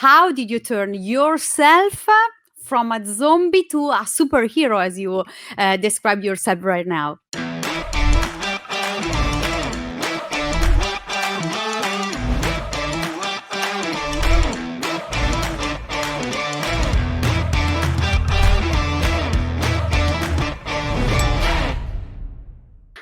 how did you turn yourself from a zombie to a superhero, as you describe yourself right now?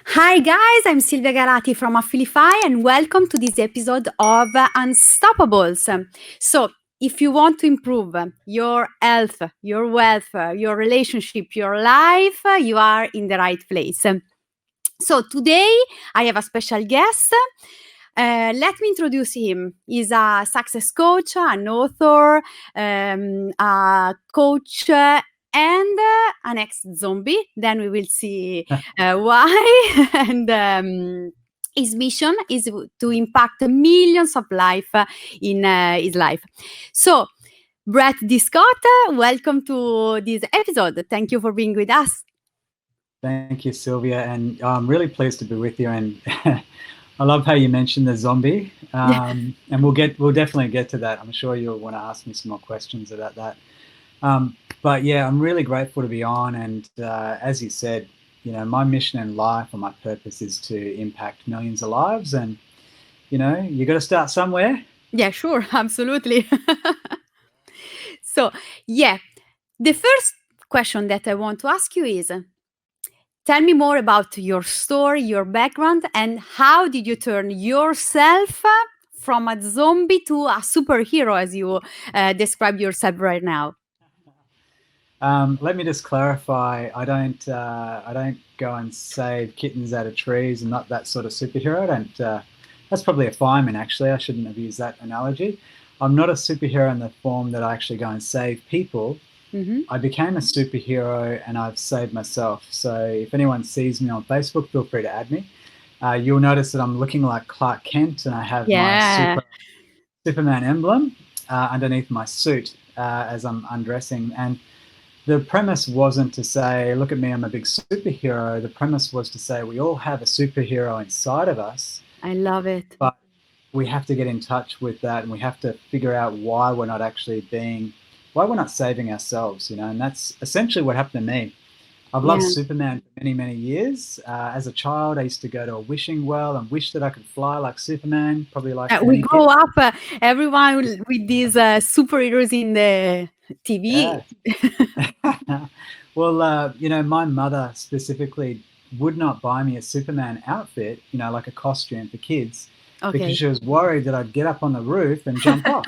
Hi guys, I'm Silvia Galati from Affilify and welcome to this episode of Unstoppables. So, if you want to improve your health, your wealth, your relationship, your life, you are in the right place. So, today I have a special guest. Let me introduce him. He's a success coach, an author, a coach, and an ex-zombie. Then we will see why. And his mission is to impact millions of life in his life. So, Brett D. Scott, welcome to this episode. Thank you for being with us. Thank you, Sylvia, and I'm really pleased to be with you. And I love how you mentioned the zombie, and we'll definitely get to that. I'm sure you'll want to ask me some more questions about that. But yeah, I'm really grateful to be on. And as you said, my mission in life or my purpose is to impact millions of lives. And you got to start somewhere. Yeah, sure, absolutely. So, yeah, the first question that I want to ask you is, tell me more about your story, your background, and how did you turn yourself from a zombie to a superhero, as you describe yourself right now? Let me just clarify. I don't go and save kittens out of trees. I'm not that sort of superhero. That's probably a fireman, actually. I shouldn't have used that analogy. I'm not a superhero in the form that I actually go and save people. Mm-hmm. I became a superhero and I've saved myself. So if anyone sees me on Facebook, feel free to add me. You'll notice that I'm looking like Clark Kent and I have my Superman emblem underneath my suit as I'm undressing. And the premise wasn't to say, look at me, I'm a big superhero. The premise was to say we all have a superhero inside of us. I love it. But we have to get in touch with that and we have to figure out why we're not saving ourselves, and that's essentially what happened to me. I've loved Superman for many, many years. As a child, I used to go to a wishing well and wish that I could fly like Superman, probably like we grow up, everyone with these superheroes in the TV. Yeah. Well, my mother specifically would not buy me a Superman outfit, like a costume for kids, because she was worried that I'd get up on the roof and jump off.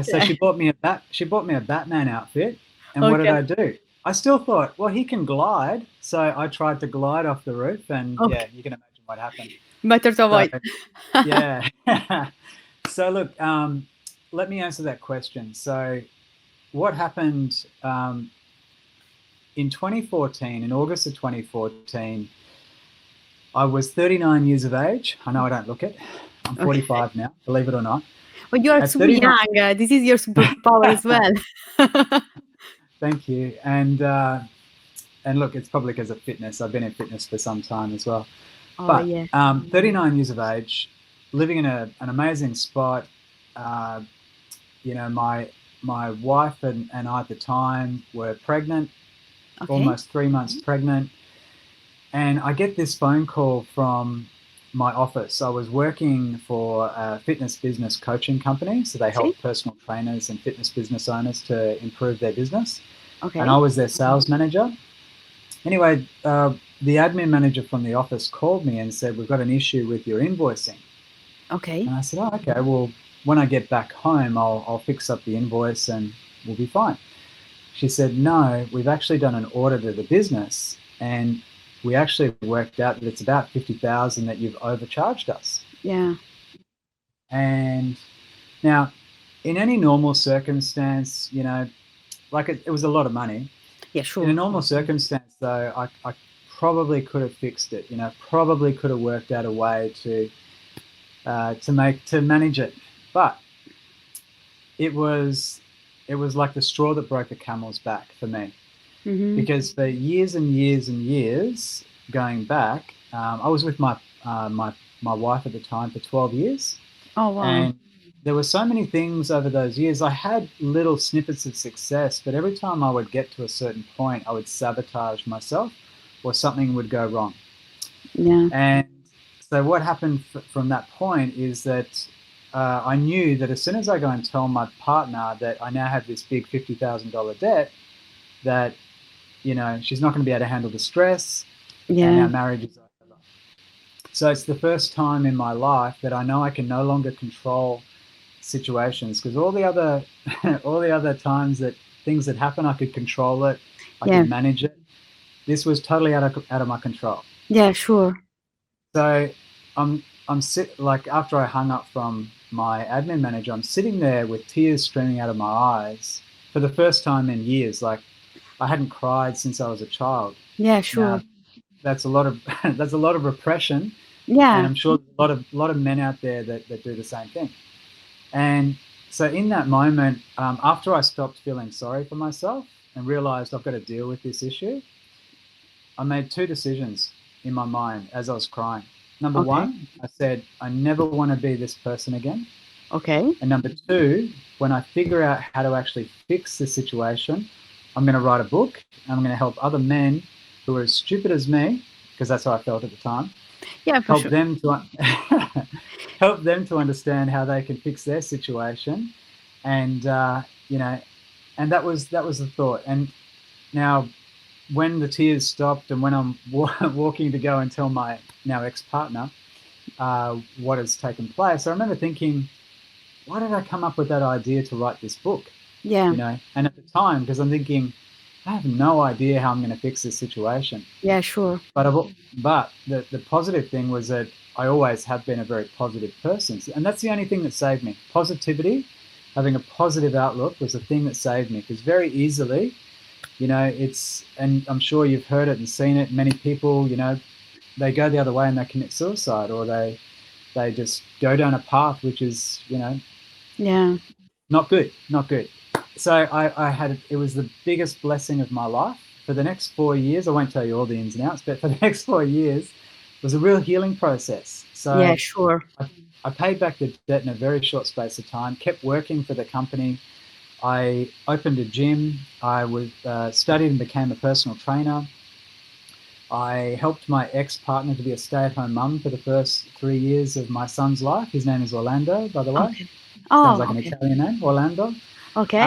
So she bought me a Batman outfit, and what did I do? I still thought, well, he can glide, so I tried to glide off the roof, and yeah, you can imagine what happened. Better to avoid. Yeah. So look, let me answer that question. So what happened in 2014, in August of 2014, I was 39 years of age. I know I don't look it. I'm 45 now, believe it or not. But you are super young. This is your superpower as well. Thank you. And look, it's probably because of fitness. I've been in fitness for some time as well. 39 years of age, living in an amazing spot. My wife and I at the time were pregnant, almost 3 months pregnant. And I get this phone call from my office. I was working for a fitness business coaching company. So they help personal trainers and fitness business owners to improve their business. And I was their sales manager. Anyway, the admin manager from the office called me and said, we've got an issue with your invoicing. And I said, okay, well, when I get back home, I'll fix up the invoice and we'll be fine. She said, no, we've actually done an audit of the business and we actually worked out that it's about $50,000 that you've overcharged us. Yeah. And now, in any normal circumstance, like it was a lot of money. Yeah, sure. In a normal circumstance, though, I probably could have fixed it. Probably could have worked out a way to manage it. But it was like the straw that broke the camel's back for me. Mm-hmm. Because for years and years and years going back, I was with my wife at the time for 12 years. Oh, wow. And there were so many things over those years. I had little snippets of success, but every time I would get to a certain point, I would sabotage myself or something would go wrong. Yeah. And so what happened from that point is that I knew that as soon as I go and tell my partner that I now have this big $50,000 debt, that, you know, she's not going to be able to handle the stress and Yeah. our marriage is over. So it's the first time in my life that I know I can no longer control situations, because all the other all the other times that things that happen, I could control it, I Yeah. could manage it. This was totally out of my control. Yeah, sure. So like after I hung up from my admin manager, I'm sitting there with tears streaming out of my eyes for the first time in years. Like I hadn't cried since I was a child. Yeah, sure. Now that's a lot of that's a lot of repression, and Yeah. I'm sure there's a lot of men out there that do the same thing. And so in that moment, after I stopped feeling sorry for myself and realized I've got to deal with this issue, I made two decisions in my mind as I was crying. Number Okay. one, I said, I never want to be this person again. Okay. And number two, when I figure out how to actually fix the situation, I'm going to write a book and I'm going to help other men who are as stupid as me, because that's how I felt at the time, Yeah, for help sure. them to help them to understand how they can fix their situation. And you know, and that was the thought. And now when the tears stopped and when I'm walking to go and tell my now ex-partner what has taken place, I remember thinking, why did I come up with that idea to write this book? Yeah. You know, and at the time, because I'm thinking, I have no idea how I'm going to fix this situation. Yeah, sure. But the positive thing was that I always have been a very positive person, and that's the only thing that saved me. Positivity, having a positive outlook, was the thing that saved me, because very easily, you know, it's, and I'm sure you've heard it and seen it. Many people, you know, they go the other way and they commit suicide, or they just go down a path which is, you know, Yeah. not good. So I had, it was the biggest blessing of my life. For the next 4 years, I won't tell you all the ins and outs, but for the next 4 years, it was a real healing process. Yeah, So sure. I paid back the debt in a very short space of time, kept working for the company. I opened a gym. I was studied and became a personal trainer. I helped my ex-partner to be a stay-at-home mum for the first 3 years of my son's life. His name is Orlando, by the way. Okay. Sounds Oh, like an okay. Italian name, Orlando. Okay.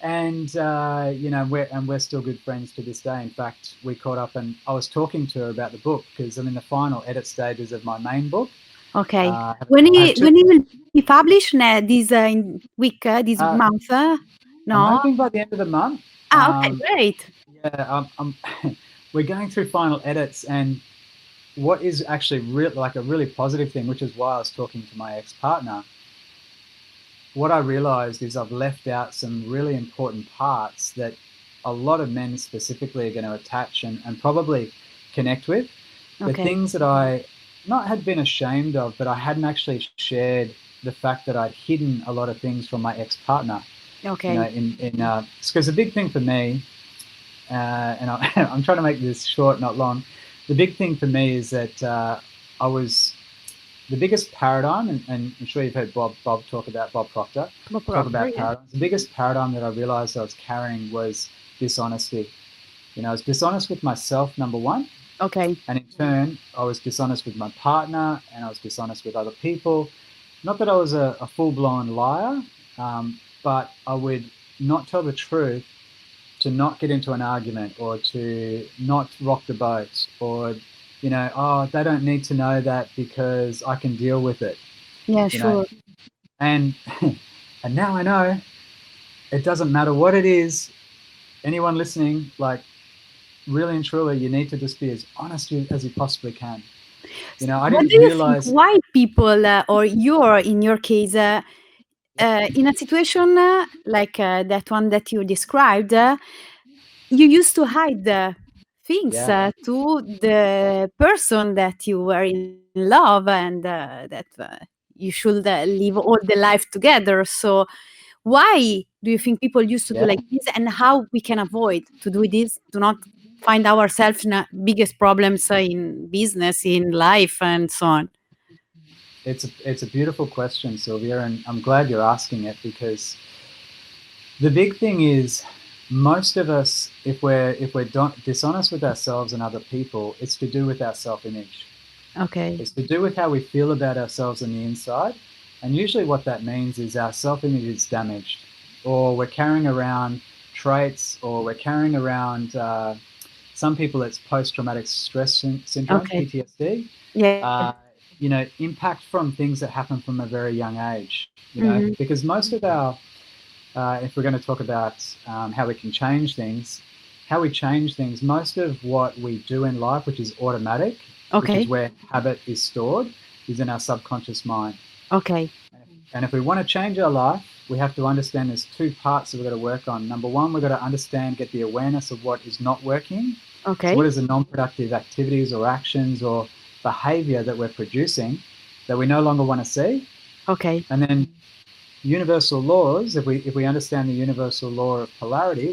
And you know, we're still good friends to this day. In fact, we caught up, and I was talking to her about the book, because I'm in the final edit stages of my main book. Okay. I When have it will be published this in week, this uh, month? I'm No? hoping by the end of the month. Okay, great. Yeah, we're going through final edits, and what is actually like a really positive thing, which is why I was talking to my ex-partner. What I realized is I've left out some really important parts that a lot of men specifically are going to attach and probably connect with. The Okay. things that I not had been ashamed of, but I hadn't actually shared the fact that I'd hidden a lot of things from my ex-partner. Okay. You know, because the big thing for me, and I'm trying to make this short, not long. The big thing for me is that I was the biggest paradigm, and I'm sure you've heard Bob talk about Bob Proctor talk about paradigms. The biggest paradigm that I realized I was carrying was dishonesty. You know, I was dishonest with myself, number one. Okay. And in turn, I was dishonest with my partner, and I was dishonest with other people. Not that I was a full-blown liar, but I would not tell the truth to not get into an argument, or to not rock the boat, or, you know, oh, they don't need to know that because I can deal with it. Yeah, you sure. know? And and now I know it doesn't matter what it is. Anyone listening, like, really and truly, you need to just be as honest as you possibly can. You know, I didn't realize why people, or you're in your case, in a situation like that one that you described, you used to hide things to the person that you were in love, and that you should live all the life together. So why do you think people used to do like this, and how we can avoid to do this, to not find ourselves in biggest problems in business, in life, and so on? it's a beautiful question, Sylvia, and I'm glad you're asking it, because the big thing is, most of us, if we're dishonest with ourselves and other people, it's to do with our self-image. Okay. It's to do with how we feel about ourselves on the inside. And usually what that means is our self-image is damaged, or we're carrying around traits, or we're carrying around, some people it's post-traumatic stress syndrome, Okay. PTSD, Yeah. impact from things that happen from a very young age, Mhm. because most of our, if we're going to talk about how we can change things, most of what we do in life, which is automatic, which is Okay. where habit is stored, is in our subconscious mind. Okay. And if we want to change our life, we have to understand there's two parts that we've got to work on. Number one, we've got to understand, get the awareness of what is not working. So Okay. what is the non-productive activities or actions or behavior that we're producing that we no longer want to see? Okay. And then universal laws, if we understand the universal law of polarity,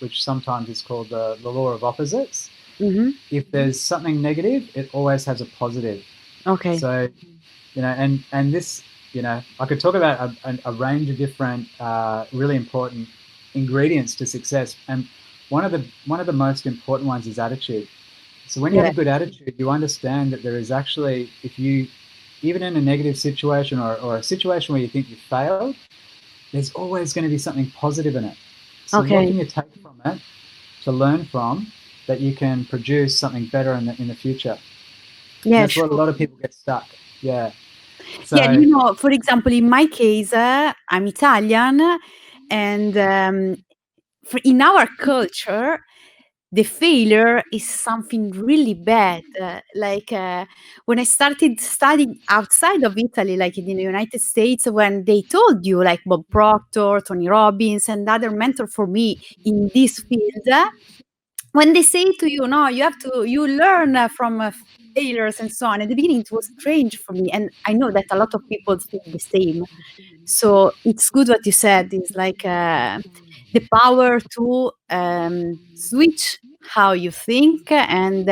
which sometimes is called the law of opposites, Mhm. if there's something negative, it always has a positive. Okay. So, and this, I could talk about a range of different really important ingredients to success, and one of the most important ones is attitude. So when you have Yeah. a good attitude, you understand that there is actually, if you, even in a negative situation or a situation where you think you failed, there's always going to be something positive in it. So what Okay. can you take from it to learn from, that you can produce something better in the future? And Yeah, that's what a sure. lot of people get stuck. Yeah. Yeah, So for example, in my case, I'm Italian, and in our culture, the failure is something really bad. When I started studying outside of Italy, like in the United States, when they told you, like Bob Proctor, Tony Robbins, and other mentor for me in this field, when they say to you, no, you learn from failures and so on. At the beginning, it was strange for me, and I know that a lot of people feel the same. So it's good what you said. Is like the power to switch how you think and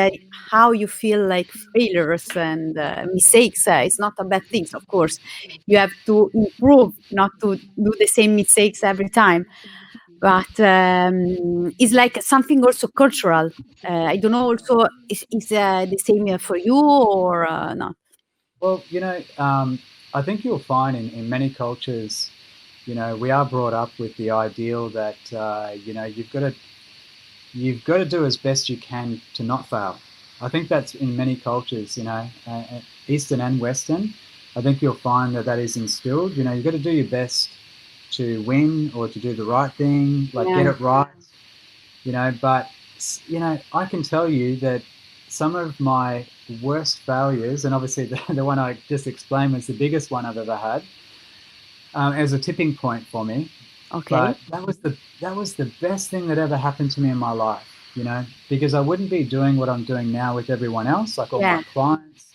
how you feel like failures and mistakes. It's not a bad thing. Of course, you have to improve, not to do the same mistakes every time. But it's like something also cultural. I don't know. Also, is the same for you or not? well, I think you'll find in many cultures, we are brought up with the ideal that you've got to do as best you can to not fail. I think that's in many cultures, Eastern and Western. I think you'll find that is instilled. You've got to do your best to win or to do the right thing, like Yeah. get it right. But I can tell you that some of my worst failures, and obviously the one I just explained was the biggest one I've ever had, as a tipping point for me. Okay. But that was the best thing that ever happened to me in my life, because I wouldn't be doing what I'm doing now with everyone else, like all Yeah. my clients.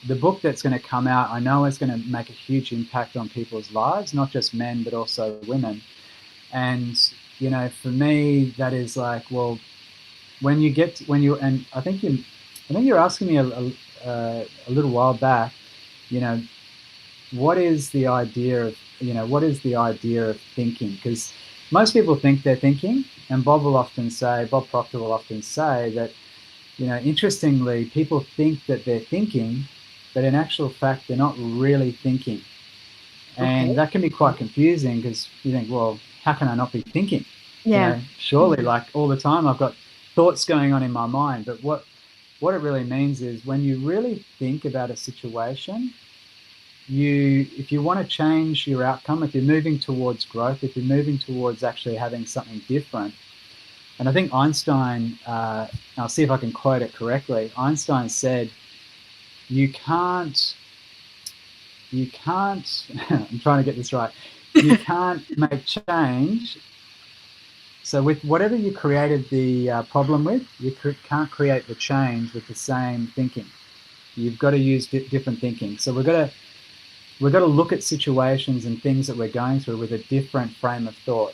The book that's going to come out, I know it's going to make a huge impact on people's lives, not just men, but also women. And, for me, that is like, well, and I think you're asking me a little while back, what is the idea of thinking? Because most people think they're thinking, and Bob Proctor will often say that, interestingly, people think that they're thinking, but in actual fact, they're not really thinking. Okay. And that can be quite confusing, because you think, well, how can I not be thinking? Yeah. Surely, like all the time, I've got thoughts going on in my mind. But what it really means is, when you really think about a situation, if you want to change your outcome, if you're moving towards growth, if you're moving towards actually having something different. And I think Einstein, I'll see if I can quote it correctly. Einstein said, you can't, I'm trying to get this right. You can't make change. So with whatever you created the problem with, you can't create the change with the same thinking. You've got to use different thinking. So we've got to look at situations and things that we're going through with a different frame of thought.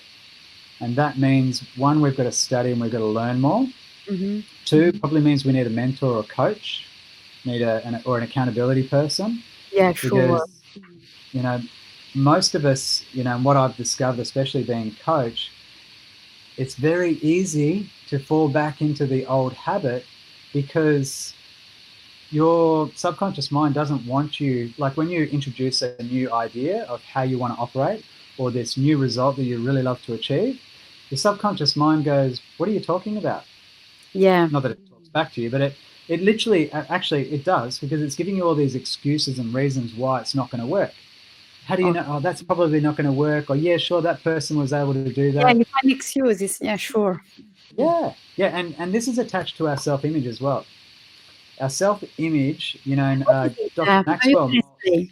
And that means, one, we've got to study and we've got to learn more. Mm-hmm. Two, probably means we need a mentor or a coach, or an accountability person. Yeah, sure. Because, you know, most of us, and what I've discovered, especially being a coach, it's very easy to fall back into the old habit because your subconscious mind doesn't want you, like when you introduce a new idea of how you want to operate or this new result that you really love to achieve, your subconscious mind goes, what are you talking about? Yeah. Not that it talks back to you, but it literally, actually it does, because it's giving you all these excuses and reasons why it's not going to work. How do you know? Oh, that's probably not going to work. Or yeah, sure, that person was able to do Yeah, that. you find excuses. Yeah, sure. Yeah, and this is attached to our self-image as well. Our self-image, and What is it? Dr. Are you Maxwell. gonna say?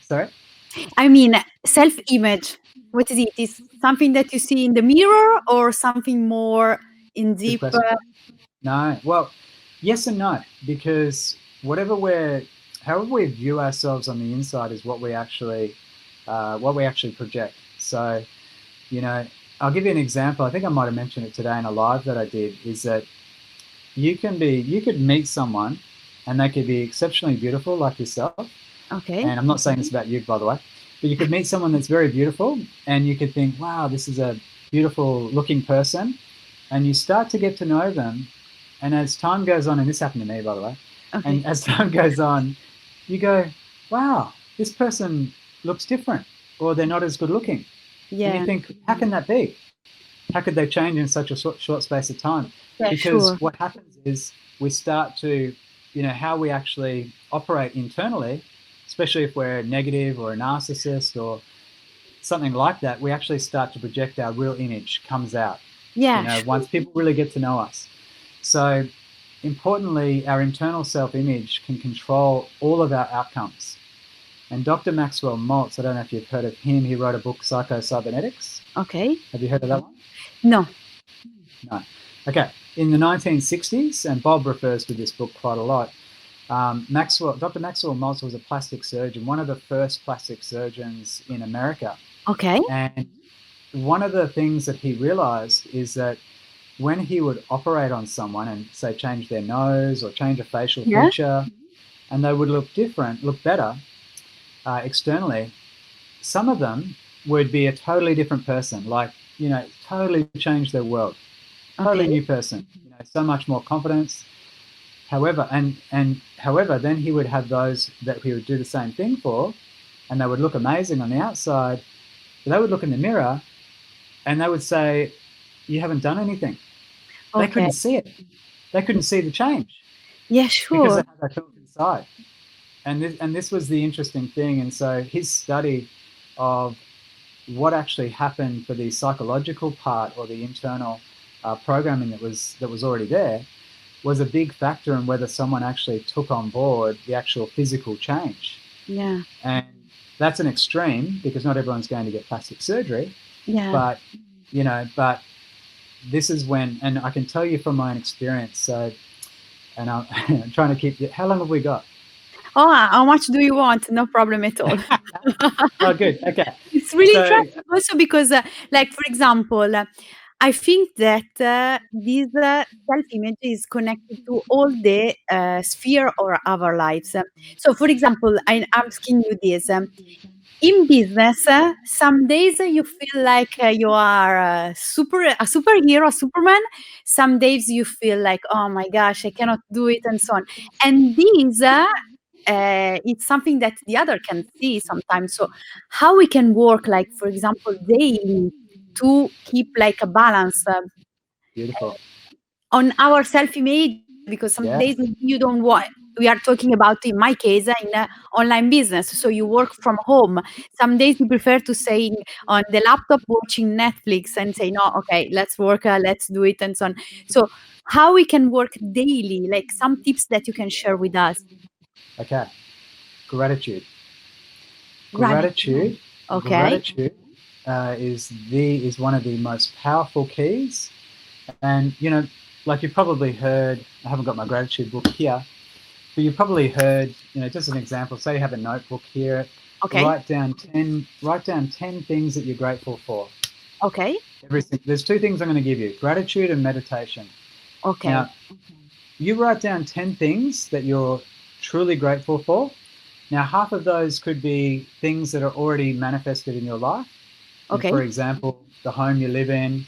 Sorry, I mean, self-image. What is it? Is something that you see in the mirror or something more in good deep? question. No, well, yes and no, because however we view ourselves on the inside is what we actually project. So, I'll give you an example. I think I might have mentioned it today in a live that I did. Is that you could meet someone, and they could be exceptionally beautiful like yourself. Okay. And I'm not saying this about you, by the way, but you could meet someone that's very beautiful, and you could think, wow, this is a beautiful looking person, and you start to get to know them. And as time goes on, and this happened to me, by the way, Okay. and as time goes on, you go, wow, this person looks different, or they're not as good looking. And Yeah. you think, how can that be? How could they change in such a short space of time? Yeah, Because sure. what happens is we start to, how we actually operate internally, especially if we're negative or a narcissist or something like that, we actually start to project our real image comes out. Yeah, sure. Once people really get to know us. So importantly, our internal self-image can control all of our outcomes. And Dr. Maxwell Maltz, I don't know if you've heard of him, he wrote a book, Psycho-Cybernetics. Okay. Have you heard of that one? No. No. Okay. In the 1960s, and Bob refers to this book quite a lot, Dr. Maxwell Maltz was a plastic surgeon, one of the first plastic surgeons in America. Okay. And one of the things that he realized is that when he would operate on someone and say change their nose or change a facial feature, and they would look different, look better externally, some of them would be a totally different person, like, totally change their world, totally new person, so much more confidence. However, however, then he would have those that he would do the same thing for, and they would look amazing on the outside, but they would look in the mirror and they would say, you haven't done anything. They couldn't see it. They couldn't see the change. Yeah, sure. Because they had that felt inside. And this was the interesting thing. And so his study of what actually happened for the psychological part or the internal programming that was already there was a big factor in whether someone actually took on board the actual physical change. Yeah. And that's an extreme because not everyone's going to get plastic surgery. Yeah. But, but this is when, and I can tell you from my own experience, so, and I'm trying to keep, how long have we got? Oh, how much do you want? No problem at all. Oh, good. Okay. It's really interesting also because, like, for example, I think that this self-image is connected to all the sphere of our lives. So, for example, I'm asking you this. In business, some days you feel like you are a superhero, Superman. Some days you feel like, oh my gosh, I cannot do it, and so on. And this, it's something that the other can see sometimes. So, how we can work, like for example, daily to keep like a balance Beautiful. on our self-image, because some days you don't want. We are talking about, in my case, in online business. So you work from home. Some days you prefer to stay on the laptop watching Netflix and say, no, okay, let's work, let's do it, and so on. So how we can work daily, like some tips that you can share with us. Okay. Gratitude. Okay. Gratitude is one of the most powerful keys. And, like you've probably heard, I haven't got my gratitude book here, but you've probably heard, just an example, say you have a notebook here. Okay. Write down 10 things that you're grateful for. Okay. There's 2 things I'm going to give you, gratitude and meditation. Okay. Now, you write down 10 things that you're truly grateful for, Now, half of those could be things that are already manifested in your life. For Okay. example, the home you live in,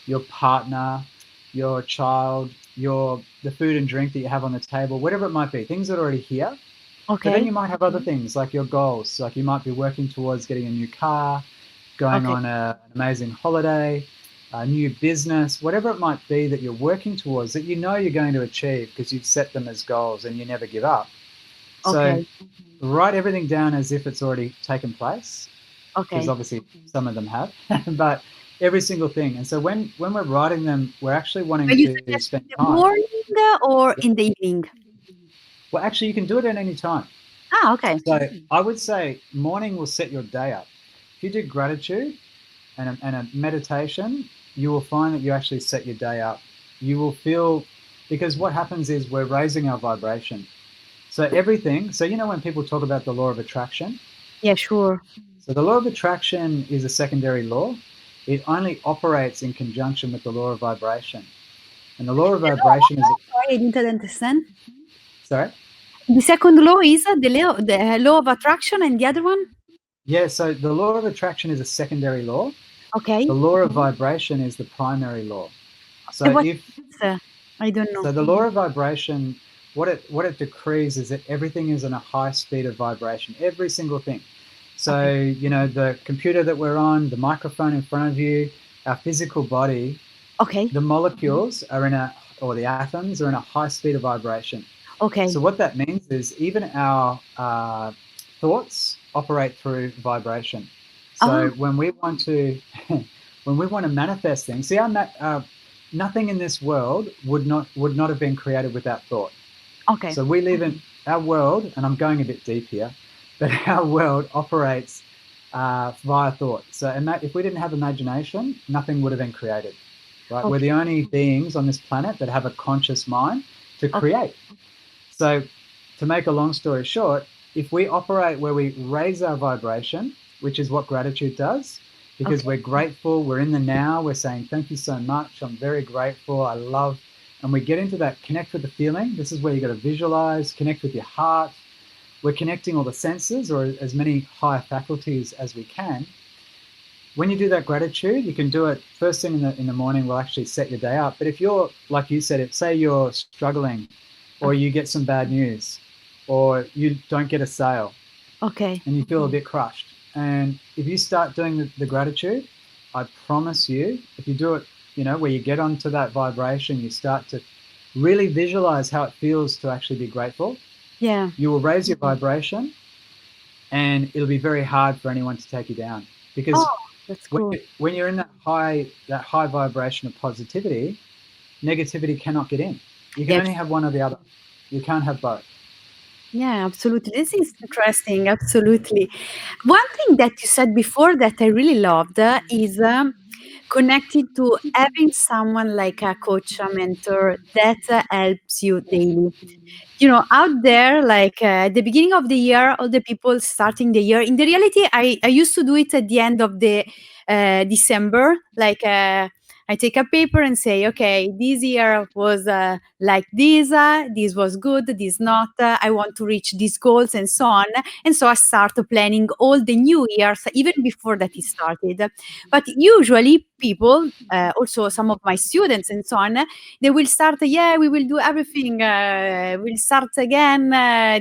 your partner, your child, the food and drink that you have on the table, whatever it might be, things that are already here. But then Okay. you might have other things like your goals. Like you might be working towards getting a new car, going Okay. on an amazing holiday, a new business, whatever it might be that you're working towards that you know you're going to achieve because you've set them as goals and you never give up. So Okay. write everything down as if it's already taken place, because Okay. obviously some of them have, but every single thing. And so when we're writing them, we're actually wanting But you to suggest spend in the time. morning or in the evening? Well, actually, you can do it at any time. Ah, okay. So I would say morning will set your day up. If you do gratitude and a meditation, you will find that you actually set your day up. You will feel, because what happens is we're raising our vibration. So everything, so when people talk about the law of attraction, Yeah, sure. so the law of attraction is a secondary law. It only operates in conjunction with the law of vibration. And the law of The law of vibration is, what? Sorry, I didn't understand. sorry? The second law is the law of attraction, and the other one? Yeah, so the law of attraction is a secondary law. Okay. The law of vibration is the primary law. So And what if is I don't know. so the law of vibration, what it decrees is that everything is in a high speed of vibration, every single thing. Okay. So, the computer that we're on, the microphone in front of you, our physical body, Okay. the molecules or the atoms are in a high speed of vibration. Okay. So what that means is even our thoughts operate through vibration. Ah, So when we want to manifest things, see, nothing in this world would not have been created without thought. okay. So we live in our world, and I'm going a bit deep here, but our world operates via thought. So if we didn't have imagination, nothing would have been created. Right? We're Okay. the only beings on this planet that have a conscious mind to Okay. create. So, to make a long story short, if we operate where we raise our vibration, which is what gratitude does, because Okay. we're grateful, we're in the now, we're saying, thank you so much, I'm very grateful, I love, and we get into that connect with the feeling. This is where you got to visualize, connect with your heart. We're connecting all the senses or as many higher faculties as we can. When you do that gratitude, you can do it first thing in the morning, will actually set your day up. But if you're, like you said, say you're struggling or Okay. you get some bad news or you don't get a sale Okay. and you feel a bit crushed, and if you start doing the gratitude, I promise you, if you do it, where you get onto that vibration, you start to really visualize how it feels to actually be grateful, Yeah. you will raise your vibration, and it'll be very hard for anyone to take you down, Oh, because that's when, cool. when you're in that high vibration of positivity, negativity cannot get in. You can Yes. only have one or the other. You can't have both. Yeah, absolutely. This is interesting. Absolutely. One thing that you said before that I really loved is connected to having someone like a coach, a mentor that helps you daily. Out there, like at the beginning of the year, all the people starting the year. In the reality, I used to do it at the end of the December. Like I take a paper and say, okay, this year was like this. This was good. This not. I want to reach these goals and so on. And so I start planning all the new years even before that it started. But usually people, also some of my students and so on, they will start, yeah, we will do everything, we'll start again,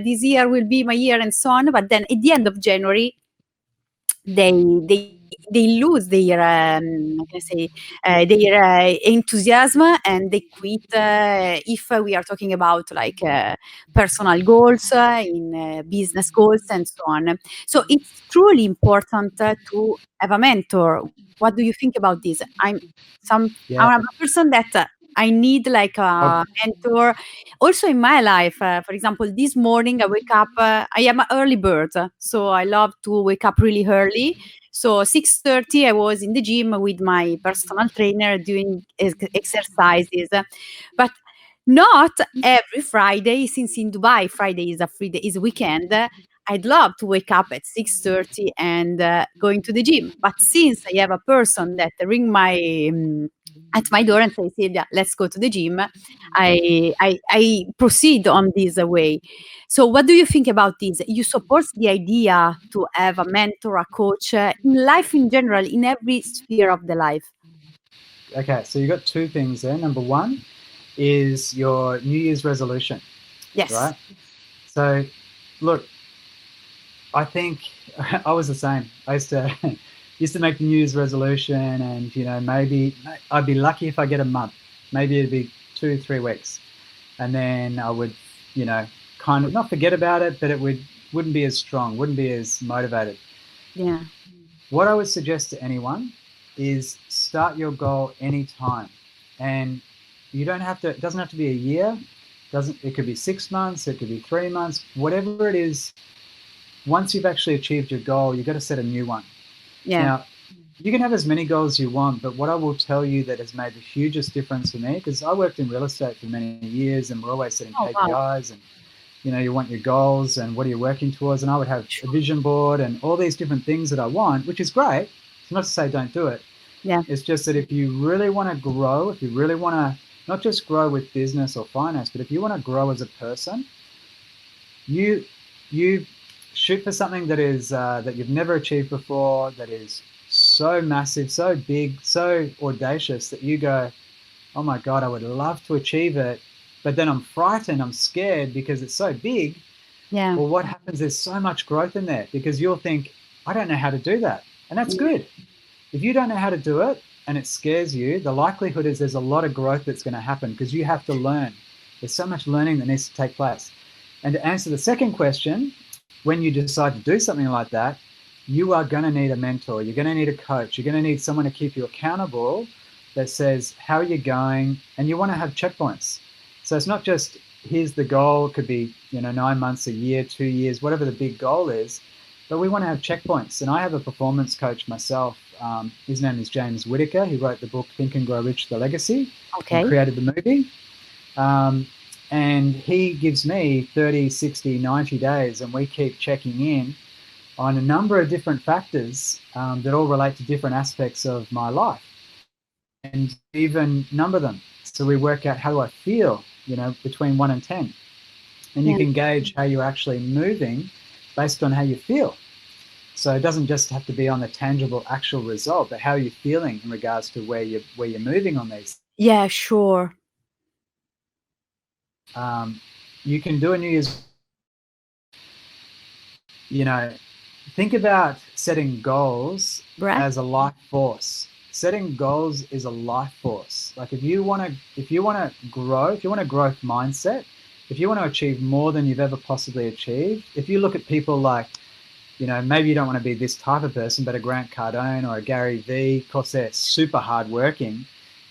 this year will be my year and so on, but then at the end of January they lose their how can I say, their enthusiasm, and they quit, if we are talking about like personal goals, in business goals and so on. So it's truly important to have a mentor. What do you think about this? Yeah. I'm a person that I need like Oh, a mentor also in my life. For example, this morning I wake up, I am an early bird, so I love to wake up really early. So 6:30 I was in the gym with my personal trainer doing exercises. But not every Friday, since in Dubai Friday is a free day, is a weekend. I'd love to wake up at 6:30 and go into the gym. But since I have a person that ring my at my door and say, Silvia, let's go to the gym. I proceed on this way. So what do you think about this? You support the idea to have a mentor, a coach in life in general, in every sphere of the life? Okay, so you got two things there. Number one is your New Year's resolution. Yes. Right? So, look, I think I was the same. I used to make the New Year's resolution, and maybe I'd be lucky if I get a month. Maybe it'd be 2-3 weeks, and then I would, kind of not forget about it, but it wouldn't be as strong, wouldn't be as motivated. Yeah. What I would suggest to anyone is start your goal anytime, and you don't have to. It doesn't have to be a year. It could be 6 months. It could be 3 months. Whatever it is. Once you've actually achieved your goal, you've got to set a new one. Yeah. Now, you can have as many goals as you want, but what I will tell you that has made the hugest difference for me, because I worked in real estate for many years, and we're always setting KPIs, and you want your goals and what are you working towards, and I would have a vision board and all these different things that I want, which is great. It's not to say don't do it. Yeah. It's just that if you really want to grow, if you really want to not just grow with business or finance, but if you want to grow as a person, you shoot for something that is that you've never achieved before, that is so massive, so big, so audacious that you go, oh my God, I would love to achieve it, but then I'm frightened, I'm scared because it's so big. Yeah. Well, what happens, there's so much growth in there, because you'll think, I don't know how to do that. And that's good. If you don't know how to do it and it scares you, the likelihood is there's a lot of growth that's going to happen, because you have to learn. There's so much learning that needs to take place. And to answer the second question, when you decide to do something like that, you are going to need a mentor. You're going to need a coach. You're going to need someone to keep you accountable that says, how are you going? And you want to have checkpoints. So it's not just, here's the goal. It could be, 9 months, a year, 2 years, whatever the big goal is. But we want to have checkpoints. And I have a performance coach myself. His name is James Whitaker. He wrote the book, Think and Grow Rich, The Legacy. Okay. And created the movie. And he gives me 30, 60, 90 days, and we keep checking in on a number of different factors that all relate to different aspects of my life, and even number them. So we work out, how do I feel, between 1 and 10. And you can gauge how you're actually moving based on how you feel. So it doesn't just have to be on the tangible actual result, but how are you feeling in regards to where you're moving on these. Yeah, sure. You can do a New Year's, think about setting goals as a life force. Setting goals is a life force. Like if you want to grow, if you want a growth mindset, if you want to achieve more than you've ever possibly achieved, if you look at people like, maybe you don't want to be this type of person, but a Grant Cardone or a Gary Vee, of course they're super hardworking,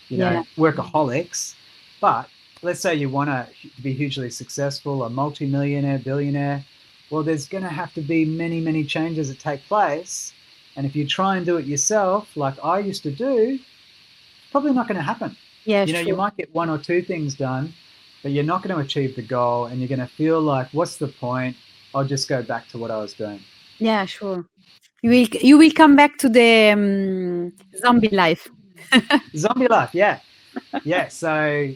workaholics, but let's say you want to be hugely successful, a multi-millionaire, billionaire. Well, there's going to have to be many, many changes that take place. And if you try and do it yourself, like I used to do, it's probably not going to happen. Yeah, you might get 1 or 2 things done, but you're not going to achieve the goal, and you're going to feel like, what's the point? I'll just go back to what I was doing. Yeah, sure. You will come back to the zombie life. Zombie life, yeah. Yeah, so,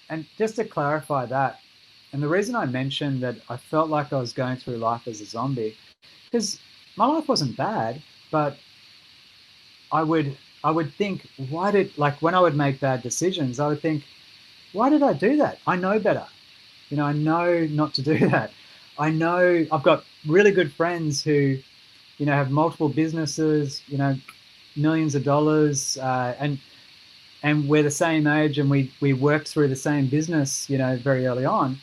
and just to clarify that, and the reason I mentioned that I felt like I was going through life as a zombie, because my life wasn't bad, but I would think, when I would make bad decisions, I would think, why did I do that? I know better. I know not to do that. I know I've got really good friends who, have multiple businesses, millions of dollars, and we're the same age, and we worked through the same business, very early on,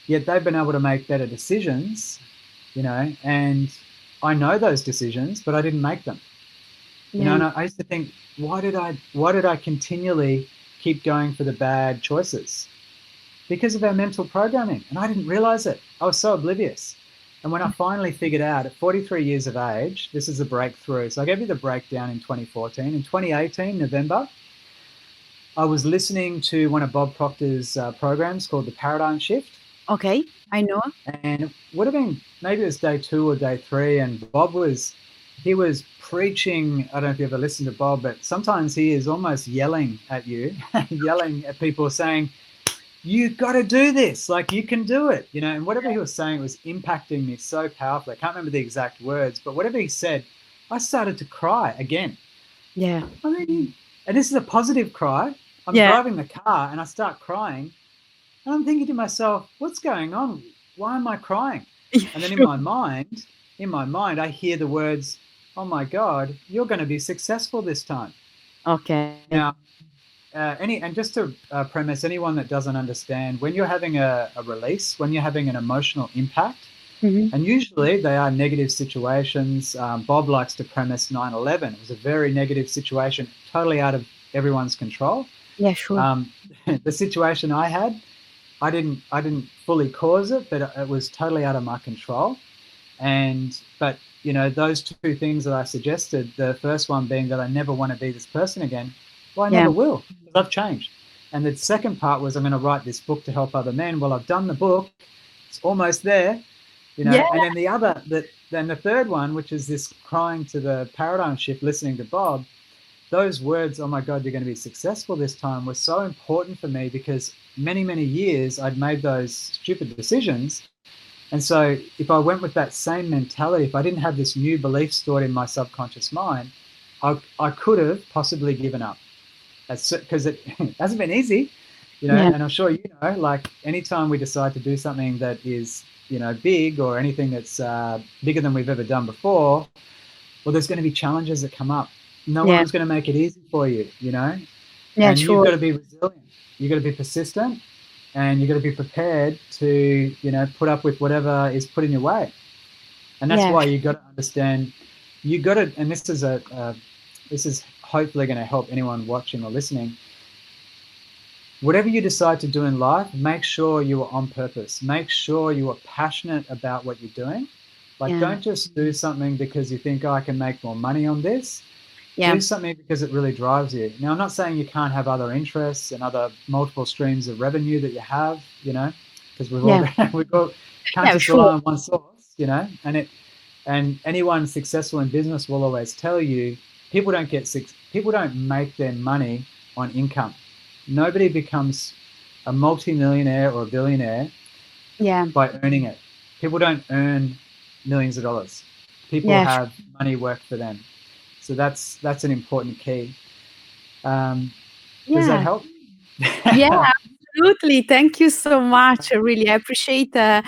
yet they've been able to make better decisions, and I know those decisions, but I didn't make them. And I used to think, why did I continually keep going for the bad choices? Because of our mental programming, and I didn't realize it. I was so oblivious. And when I finally figured out at 43 years of age, this is a breakthrough. So I gave you the breakdown in 2014. In 2018, November, I was listening to one of Bob Proctor's programs called The Paradigm Shift. Okay, I know. And it would have been, maybe it was day 2 or day 3, and Bob was he was preaching. I don't know if you ever listened to Bob, but sometimes he is almost yelling at you, yelling at people, saying, "You got to do this, like you can do it," you know. And whatever he was saying was impacting me so powerfully. I can't remember the exact words, but whatever he said, I started to cry again. Yeah. I mean, and this is a positive cry. I'm Yeah. driving the car and I start crying, and I'm thinking to myself, "What's going on? Why am I crying?" Yeah, And then sure. in my mind, I hear the words, "Oh my God, you're going to be successful this time." Okay. Now, and just to premise anyone that doesn't understand, when you're having a release, when you're having an emotional impact, Mhm. and usually they are negative situations. Bob likes to premise 9/11. It was a very negative situation, totally out of everyone's control. Yeah, sure. The situation I had, I didn't fully cause it, but it was totally out of my control. But you know, those two things that I suggested, the first one being that I never want to be this person again. Well, I Yeah. never will, because I've changed. And the second part was I'm going to write this book to help other men. Well, I've done the book. It's almost there, you know. Yeah. And then then the third one, which is this crying to the paradigm shift, listening to Bob, those words, "Oh my God, you're going to be successful this time," were so important for me because many, many years I'd made those stupid decisions. And so if I went with that same mentality, if I didn't have this new belief stored in my subconscious mind, I could have possibly given up. Because it hasn't been easy, you know, Yeah. and I'm sure you know, like anytime we decide to do something that is, you know, big or anything that's bigger than we've ever done before, well, there's going to be challenges that come up. No Yeah. one's going to make it easy for you, you know, Yeah, and you've sure. got to be resilient. You've got to be persistent, and you've got to be prepared to, you know, put up with whatever is put in your way. And that's Yeah. why you got to understand. You got to, and this is hopefully going to help anyone watching or listening. Whatever you decide to do in life, make sure you are on purpose. Make sure you are passionate about what you're doing. Like, Yeah. don't just do something because you think, "Oh, I can make more money on this." Yeah. Do something because it really drives you. Now, I'm not saying you can't have other interests and other multiple streams of revenue that you have, you know, because Yeah. we've all can't Yeah, just rely sure. on one source, you know. And anyone successful in business will always tell you people don't make their money on income. Nobody becomes a multi-millionaire or a billionaire Yeah. by earning it. People don't earn millions of dollars. People Yeah, have money work for them. So that's an important key. Does that yeah. help? Yeah, absolutely. Thank you so much. Really, I appreciate that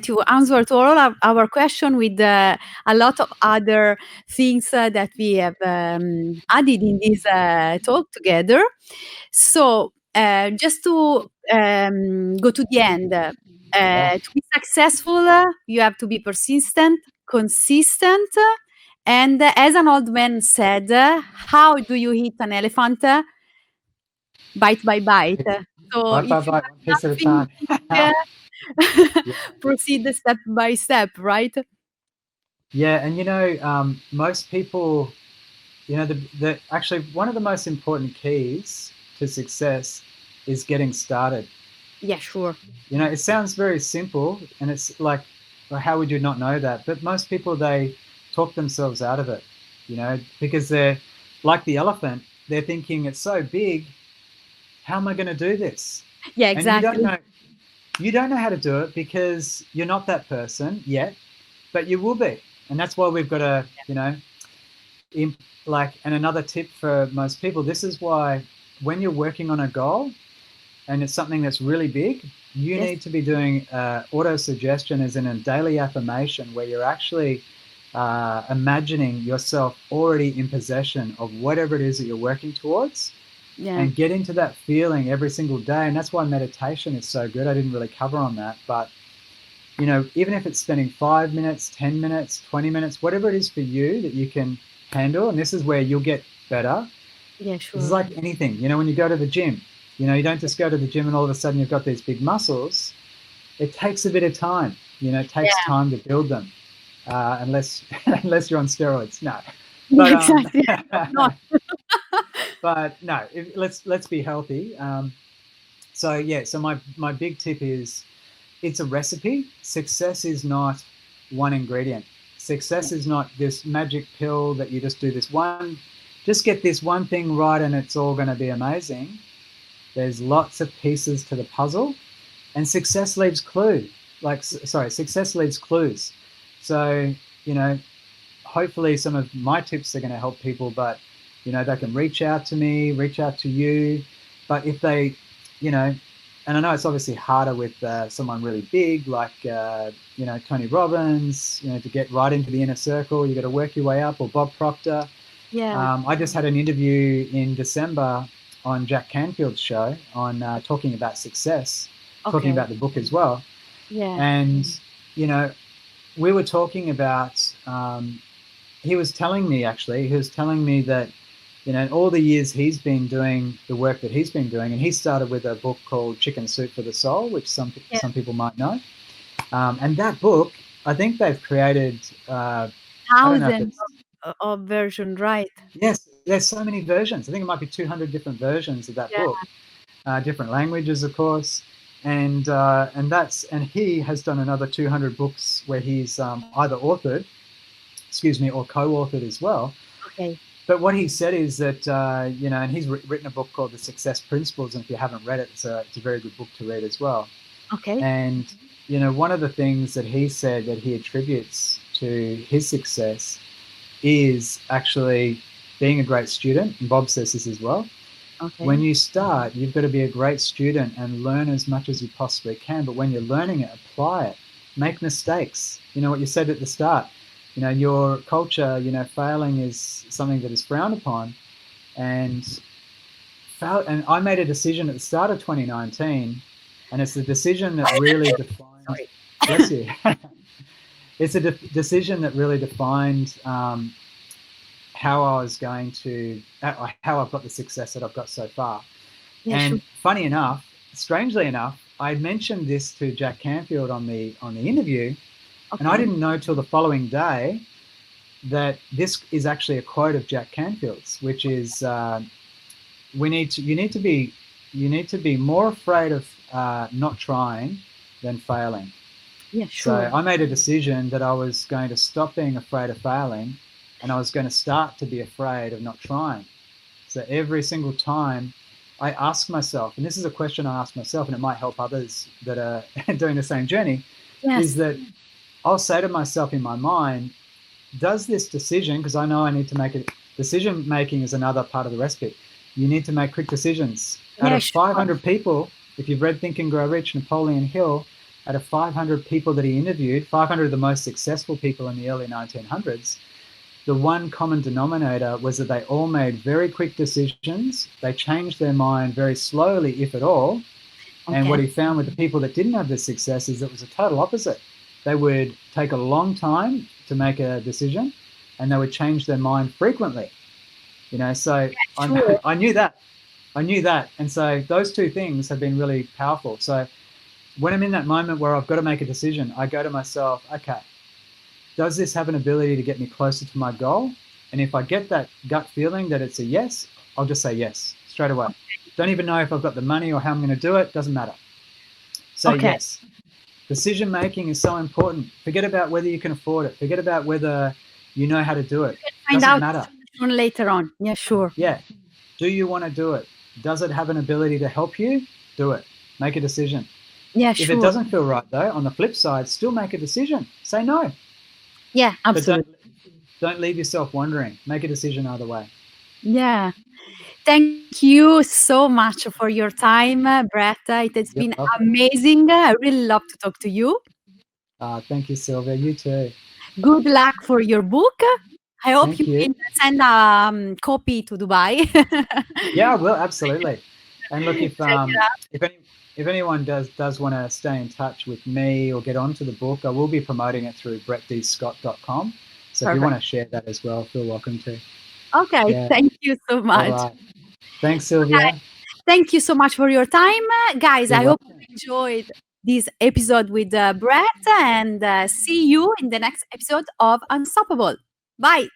you answered all of our question with a lot of other things that we have added in this talk together. So, just to go to the end, Yeah. to be successful, you have to be persistent, consistent, and as an old man said, how do you eat an elephant? Bite by bite. So Bite if by you bite, one have piece at a nothing time. big, Yeah. proceed step by step, right? Yeah, and you know, most people, you know, the actually one of the most important keys to success is getting started. Yeah, sure. You know, it sounds very simple, and it's like, well, how would you not know that? But most people, they talk themselves out of it, you know, because they're like the elephant. They're thinking it's so big. How am I going to do this? Yeah, And you don't exactly. know. You don't know how to do it because you're not that person yet, but you will be. And that's why we've got to, you know, and another tip for most people, this is why when you're working on a goal and it's something that's really big, you Yes. need to be doing auto suggestion as in a daily affirmation where you're actually imagining yourself already in possession of whatever it is that you're working towards, Yeah. and get into that feeling every single day. And that's why meditation is so good. I didn't really cover on that, but you know, even if it's spending 5 minutes, 10 minutes, 20 minutes, whatever it is for you that you can handle, and this is where you'll get better. Yeah, This is sure. like anything, you know, when you go to the gym, you know, you don't just go to the gym and all of a sudden you've got these big muscles. It takes a bit of time, you know, it takes Yeah. time to build them, unless unless you're on steroids. No, Yeah, but exactly. I hope not. but no, let's be healthy. So yeah, so my big tip is, it's a recipe. Success is not one ingredient. success is not this magic pill that you just do this one, just get this one thing right and it's all going to be amazing. There's lots of pieces to the puzzle, and success leaves success leaves clues. So, hopefully some of my tips are going to help people, but, they can reach out to me, reach out to you. But if they, and I know it's obviously harder with someone really big like, Tony Robbins, to get right into the inner circle, you got to work your way up, or Bob Proctor. Yeah. I just had an interview in December on Jack Canfield's show on talking about success, talking about the book as well. Yeah. And, we were talking about, he was telling me that, in all the years he's been doing the work that he's been doing, and he started with a book called Chicken Soup for the Soul, which some people might know. And that book, I think they've created thousands of versions, right? Yes, there's so many versions. I think it might be 200 different versions of that book, different languages, of course. And he has done another 200 books where he's either authored, or co-authored as well. Okay. But what he said is that, and he's written a book called The Success Principles, and if you haven't read it, it's a very good book to read as well. Okay. And, one of the things that he said that he attributes to his success is actually being a great student, and Bob says this as well. Okay. When you start, you've got to be a great student and learn as much as you possibly can, but when you're learning it, apply it, make mistakes. What you said at the start, your culture, failing is something that is frowned upon, and I made a decision at the start of 2019, and it's the decision that really defined, bless you. It's a decision that really defined how I was going to, how I've got the success that I've got so far. Yeah, and funny enough, strangely enough, I mentioned this to Jack Canfield on the interview, and I didn't know till the following day that this is actually a quote of Jack Canfield's, which is, you need to be more afraid of not trying than failing. Yeah, sure. So I made a decision that I was going to stop being afraid of failing, and I was going to start to be afraid of not trying. So every single time I ask myself, and this is a question I ask myself, and it might help others that are doing the same journey, is that I'll say to myself in my mind, does this decision, because I know I need to make it, decision making is another part of the recipe. You need to make quick decisions. Out of 500 people, if you've read Think and Grow Rich, Napoleon Hill, out of 500 people that he interviewed, 500 of the most successful people in the early 1900s, the one common denominator was that they all made very quick decisions. They changed their mind very slowly, if at all. And what he found with the people that didn't have the success is it was a total opposite. They would take a long time to make a decision, and they would change their mind frequently. So I knew that. And so those two things have been really powerful. So when I'm in that moment where I've got to make a decision, I go to myself, okay, does this have an ability to get me closer to my goal? And if I get that gut feeling that it's a yes, I'll just say yes straight away. Don't even know if I've got the money or how I'm going to do it. Doesn't matter. Say yes. Decision making is so important. Forget about whether you can afford it. Forget about whether you know how to do it. Doesn't matter. Later on. Yeah, sure. Yeah. Do you want to do it? Does it have an ability to help you? Do it. Make a decision. Yeah, sure. If it doesn't feel right, though, on the flip side, still make a decision. Say no. Yeah, absolutely. But don't leave yourself wondering. Make a decision either way. Yeah. Thank you so much for your time, Brett. It has been amazing. I really love to talk to you. Thank you, Silvia. You too. Good luck for your book. I hope you can send a copy to Dubai. Yeah, I will, absolutely. And look, if anyone does want to stay in touch with me or get onto the book, I will be promoting it through brettdscott.com. So if you want to share that as well, feel welcome to. Okay, thank you so much. All right. Thanks, Silvia. Okay. Thank you so much for your time. Guys, I hope you enjoyed this episode with Brett, and see you in the next episode of Unstoppable. Bye.